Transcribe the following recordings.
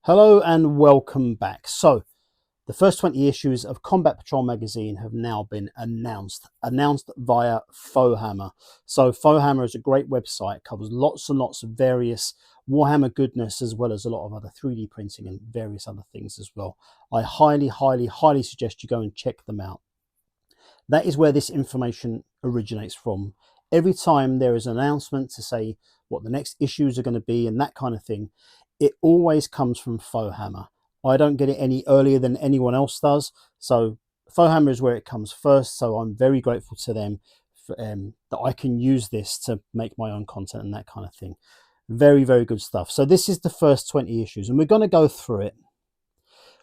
Hello and welcome back. So, the first 20 issues of Combat Patrol magazine have now been announced via Foehammer. So, Foehammer is a great website, covers lots and lots of various Warhammer goodness, as well as a lot of other 3D printing and various other things as well. I highly suggest you go and check them out. That is where this information originates from. Every time there is an announcement to say what the next issues are going to be and that kind of thing, it always comes from Foehammer. I don't get it any earlier than anyone else does. So Foehammer is where it comes first. So I'm very grateful to them for, that I can use this to make my own content and that kind of thing. Very, very good stuff. So this is the first 20 issues and we're going to go through it.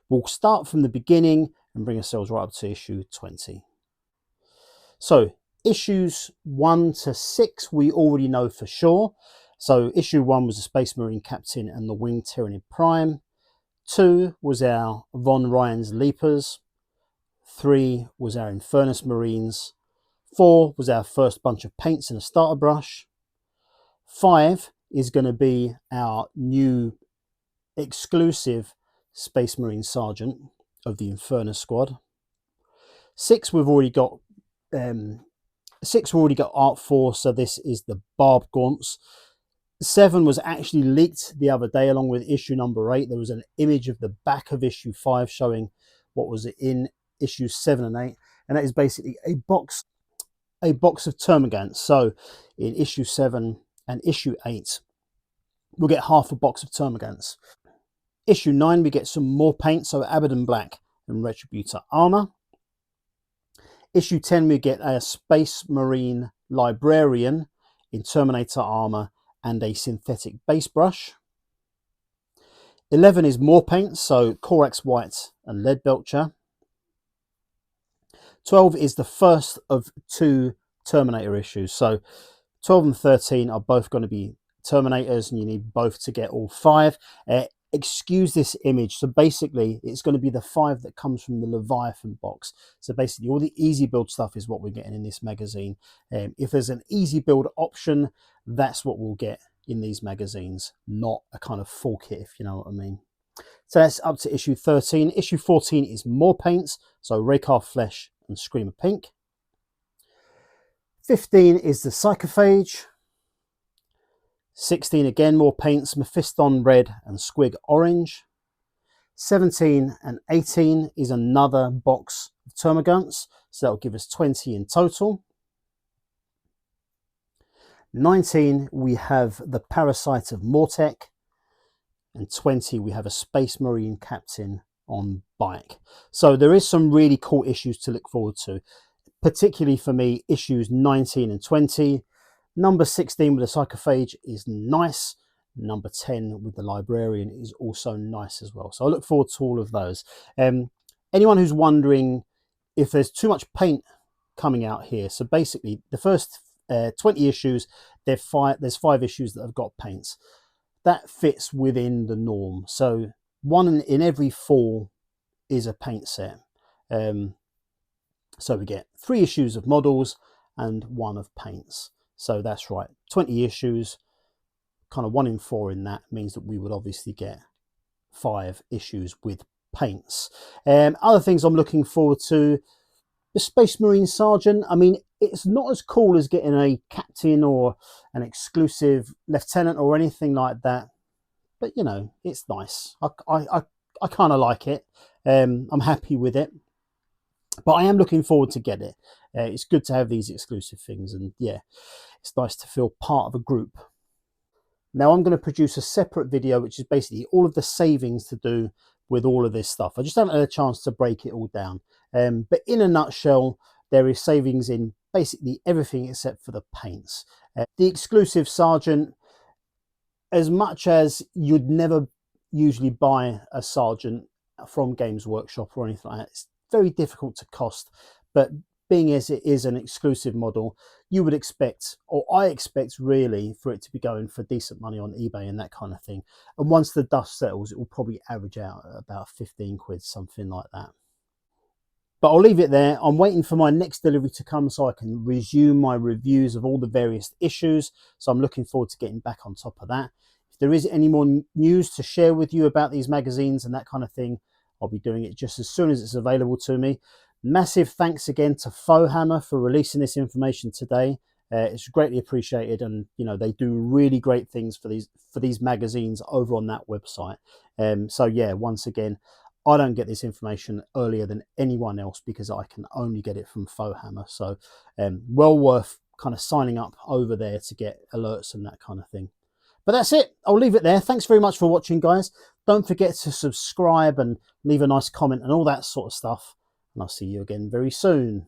We'll start from the beginning and bring ourselves right up to issue 20. So issues 1 to 6 we already know for sure. So issue 1 was the Space Marine Captain and the Winged Tyranid Prime. 2 was our Von Ryan's Leapers. 3 was our Infernus Marines. 4 was our first bunch of paints and a starter brush. 5 is going to be our new exclusive Space Marine Sergeant of the Infernus Squad. 6 we've already got art for, so this is the Barb Gaunts. 7 was actually leaked the other day along with issue number 8. There was an image of the back of issue 5 showing what was in issues 7 and 8, and that is basically a box of termagants. So in issue 7 and issue 8 we'll get half a box of termagants. Issue 9 we get some more paint, so Abaddon Black and Retributor armor. Issue 10 we get a Space Marine Librarian in Terminator armor and a synthetic base brush. 11 is more paint, so Corax White and Leadbelcher. 12 is the first of 2 Terminator issues. So 12 and 13 are both going to be Terminators, and you need both to get all 5. Excuse this image. So basically, it's going to be the 5 that comes from the Leviathan box. So basically, all the easy build stuff is what we're getting in this magazine. If there's an easy build option, that's what we'll get in these magazines, not a kind of full kit, if you know what I mean. So that's up to issue 13. Issue 14 is more paints, so Raykar Flesh and Screamer Pink. 15 is the Psychophage. 16 again, more paints, Mephiston Red and Squig Orange. 17 and 18 is another box of Termagants, so that'll give us 20 in total. 19 we have the Parasite of Mortek, and 20 we have a Space Marine Captain on bike. So there is some really cool issues to look forward to, particularly for me, issues 19 and 20. Number 16 with the Psychophage is nice. Number 10 with the Librarian is also nice as well. So I look forward to all of those. Anyone who's wondering if there's too much paint coming out here, so basically the first 20 issues, there's 5 issues that have got paints. That fits within the norm. So 1 in every 4 is a paint set. So we get 3 issues of models and 1 of paints. So that's right, 20 issues, kind of 1 in 4 in that means that we would obviously get 5 issues with paints. Other things I'm looking forward to, the Space Marine Sergeant. I mean, it's not as cool as getting a captain or an exclusive lieutenant or anything like that, but you know, it's nice. I kind of like it. I'm happy with it, but I am looking forward to get it. It's good to have these exclusive things, and yeah, it's nice to feel part of a group. Now I'm going to produce a separate video which is basically all of the savings to do with all of this stuff. I just haven't had a chance to break it all down, but in a nutshell, there is savings in basically everything except for the paints. The exclusive Sergeant, as much as you'd never usually buy a Sergeant from Games Workshop or anything like that, it's very difficult to cost, but being as it is an exclusive model, you would expect, or I expect really, for it to be going for decent money on eBay and that kind of thing. And once the dust settles, it will probably average out at about 15 quid, something like that. But I'll leave it there. I'm waiting for my next delivery to come so I can resume my reviews of all the various issues. So I'm looking forward to getting back on top of that. If there is any more news to share with you about these magazines and that kind of thing, I'll be doing it just as soon as it's available to me. Massive thanks again to FOHammer for releasing this information today. It's greatly appreciated, and you know, they do really great things for these magazines over on that website. So yeah, once again, I don't get this information earlier than anyone else because I can only get it from FOHammer. So well worth kind of signing up over there to get alerts and that kind of thing. But that's it. I'll leave it there. Thanks very much for watching, guys. Don't forget to subscribe and leave a nice comment and all that sort of stuff. And I'll see you again very soon.